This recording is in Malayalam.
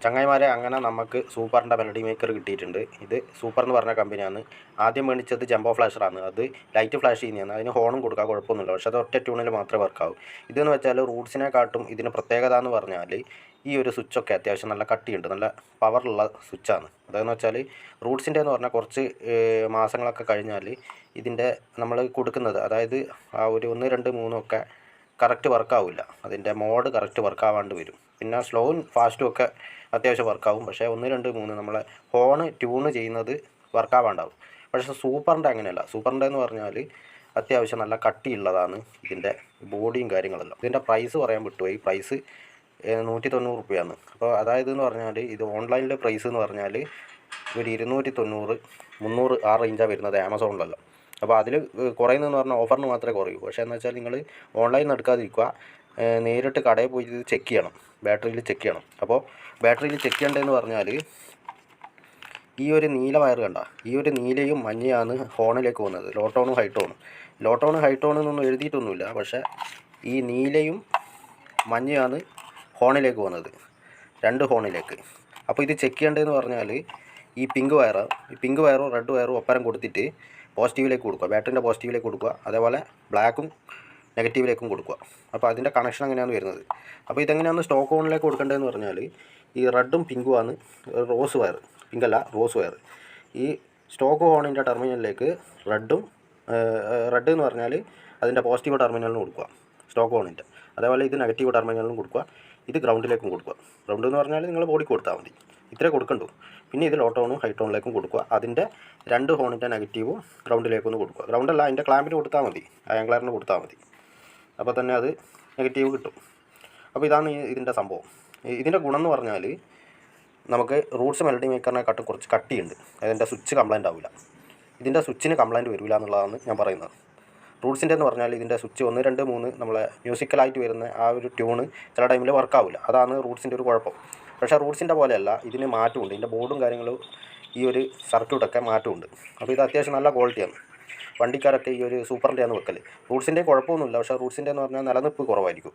ചങ്ങായിമാരെ അങ്ങനെ നമുക്ക് സൂപ്പറിൻ്റെ മെലഡി മേക്കർ കിട്ടിയിട്ടുണ്ട്. ഇത് സൂപ്പർ എന്ന് പറഞ്ഞ കമ്പനിയാണ്. ആദ്യം മേടിച്ചത് ജംബോ ഫ്ലാഷറാണ്. അത് ലൈറ്റ് ഫ്ലാഷ് ചെയ്യുന്നതാണ്. അതിന് ഹോണും കൊടുക്കാൻ കുഴപ്പമൊന്നുമില്ല. പക്ഷേ അത് ഒറ്റ ട്യൂണിൽ മാത്രമേ വർക്കാവൂ. ഇതെന്ന് വെച്ചാൽ റൂട്ട്സിനെക്കാട്ടും ഇതിന് പ്രത്യേകത എന്ന് പറഞ്ഞാൽ ഈ ഒരു സ്വിച്ചൊക്കെ അത്യാവശ്യം നല്ല കട്ടിയുണ്ട്, നല്ല പവറുള്ള സ്വിച്ചാണ്. അതെന്ന് വെച്ചാൽ റൂട്ട്സിൻ്റെ എന്ന് പറഞ്ഞാൽ കുറച്ച് മാസങ്ങളൊക്കെ കഴിഞ്ഞാൽ ഇതിൻ്റെ നമ്മൾ കൊടുക്കുന്നത്, അതായത് ആ ഒരു 1, 2, 3 ഒക്കെ കറക്റ്റ് വർക്കാവില്ല. അതിൻ്റെ മോഡ് കറക്റ്റ് വർക്കാവാണ്ട് വരും. പിന്നെ സ്ലോവും ഫാസ്റ്റും ഒക്കെ അത്യാവശ്യം വർക്കാവും. പക്ഷേ 1, 2, 3 നമ്മളെ ഹോണ് ട്യൂണ് ചെയ്യുന്നത് വർക്കാവാണ്ടാവും. പക്ഷേ സൂപ്പറിൻ്റെ അങ്ങനെയല്ല. സൂപ്പറിൻ്റെ എന്ന് പറഞ്ഞാൽ അത്യാവശ്യം നല്ല കട്ടിയുള്ളതാണ് ഇതിൻ്റെ ബോഡിയും കാര്യങ്ങളെല്ലാം. ഇതിൻ്റെ പ്രൈസ് പറയാൻ വിട്ടുപോയി. പ്രൈസ് 190 രൂപയാണ്. അപ്പോൾ അതായത് എന്ന് പറഞ്ഞാൽ ഇത് ഓൺലൈനിലെ പ്രൈസ് എന്ന് പറഞ്ഞാൽ ഒരു 290, 300 ആ റേഞ്ചാണ് വരുന്നത് ആമസോണിലെല്ലാം. അപ്പോൾ അതിൽ കുറയുന്നതെന്ന് പറഞ്ഞാൽ ഓഫറിന് മാത്രമേ കുറയൂ. പക്ഷേ എന്ന് വെച്ചാൽ നിങ്ങൾ ഓൺലൈനിൽ നിന്ന് എടുക്കാതിരിക്കുക, നേരിട്ട് കടയിൽ പോയി ഇത് ചെക്ക് ചെയ്യണം, ബാറ്ററിയിൽ ചെക്ക് ചെയ്യണം. അപ്പോൾ ബാറ്ററിയിൽ ചെക്ക് ചെയ്യേണ്ടതെന്ന് പറഞ്ഞാൽ ഈ ഒരു നീല വയർ കണ്ട, ഈ ഒരു നീലയും മഞ്ഞയാണ് ഹോണിലേക്ക് പോകുന്നത്, ലോ ടോണും ഹൈ ടോണും. ലോ ടോൺ ഹൈ ടോൺ എന്നൊന്നും എഴുതിയിട്ടൊന്നുമില്ല, പക്ഷേ ഈ നീലയും മഞ്ഞയാണ് ഹോണിലേക്ക് പോകുന്നത്, 2 ഹോണിലേക്ക്. അപ്പോൾ ഇത് ചെക്ക് ചെയ്യേണ്ടതെന്ന് പറഞ്ഞാൽ ഈ പിങ്ക് വയറും റെഡ് വയറും ഒപ്പരം കൊടുത്തിട്ട് പോസിറ്റീവിലേക്ക് കൊടുക്കുക, ബാറ്ററിൻ്റെ പോസിറ്റീവിലേക്ക് കൊടുക്കുക. അതേപോലെ ബ്ലാക്കും നെഗറ്റീവിലേക്കും കൊടുക്കുക. അപ്പോൾ അതിൻ്റെ കണക്ഷൻ അങ്ങനെയാണ് വരുന്നത്. അപ്പോൾ ഇതെങ്ങനെയാണ് സ്റ്റോക്ക് ഓണിലേക്ക് കൊടുക്കേണ്ടതെന്ന് പറഞ്ഞാൽ ഈ റെഡും പിങ്കുമാണ് റോസ് വയർ, പിങ്കല്ല റോസ് വയർ. ഈ സ്റ്റോക്ക് ഓണിൻ്റെ ടെർമിനലിലേക്ക് റെഡ് എന്ന് പറഞ്ഞാൽ അതിൻ്റെ പോസിറ്റീവ് ടെർമിനലിന് കൊടുക്കുക സ്റ്റോക്ക് ഓണിൻ്റെ. അതേപോലെ ഇത് നെഗറ്റീവ് ടെർമിനലിനും കൊടുക്കുക, ഇത് ഗ്രൗണ്ടിലേക്കും കൊടുക്കുക. ഗ്രൗണ്ട് എന്ന് പറഞ്ഞാൽ നിങ്ങൾ ബോഡി കൊടുത്താൽ മതി, ഇത്രേ കൊടുക്കണ്ടു. പിന്നെ ഇത് ലോ ടോണും ഹൈ ടോണിലേക്കും കൊടുക്കുക. അതിൻ്റെ 2 ഹോണിൻ്റെ നെഗറ്റീവും ഗ്രൗണ്ടിലേക്കൊന്ന് കൊടുക്കുക. ഗ്രൗണ്ടല്ല, അതിൻ്റെ ക്ലാമ്പിന് കൊടുത്താൽ മതി, ആംഗ്ലറിന് കൊടുത്താൽ മതി. അപ്പോൾ തന്നെ അത് നെഗറ്റീവ് കിട്ടും. അപ്പോൾ ഇതാണ് ഇതിൻ്റെ സംഭവം. ഇതിൻ്റെ ഗുണം എന്ന് പറഞ്ഞാൽ നമുക്ക് റൂട്ട്സ് മെലഡി മേക്കറിനെക്കാട്ടും കുറച്ച് കട്ടിയുണ്ട്. അതിൻ്റെ സ്വിച്ച് കംപ്ലൈൻ്റ് ആവില്ല. ഇതിൻ്റെ സ്വിച്ചിന് കംപ്ലൈൻറ്റ് വരില്ല എന്നുള്ളതാണ് ഞാൻ പറയുന്നത്. റൂട്ട്സിൻ്റെ എന്ന് പറഞ്ഞാൽ ഇതിൻ്റെ സ്വിച്ച് 1, 2, 3 നമ്മളെ മ്യൂസിക്കലായിട്ട് വരുന്ന ആ ഒരു ട്യൂണ് ചില ടൈമിൽ വർക്കാവില്ല. അതാണ് റൂട്ട്സിൻ്റെ ഒരു കുഴപ്പം. പക്ഷേ റൂട്ട്സിൻ്റെ പോലെയല്ല, ഇതിന് മാറ്റമുണ്ട്. ഇതിൻ്റെ ബോർഡും കാര്യങ്ങളും ഈ ഒരു സർക്യൂട്ടൊക്കെ മാറ്റമുണ്ട്. അപ്പോൾ ഇത് അത്യാവശ്യം നല്ല ക്വാളിറ്റിയാണ്. വണ്ടിക്കാരൊക്കെ ഈ ഒരു സൂപ്പറിൻ്റെയാണ് വെക്കൽ. റൂട്ട്സിൻ്റെ കുഴപ്പമൊന്നുമില്ല, പക്ഷേ റൂട്ട്സിൻ്റെ എന്ന് പറഞ്ഞാൽ നിലനിൽപ്പ് കുറവായിരിക്കും.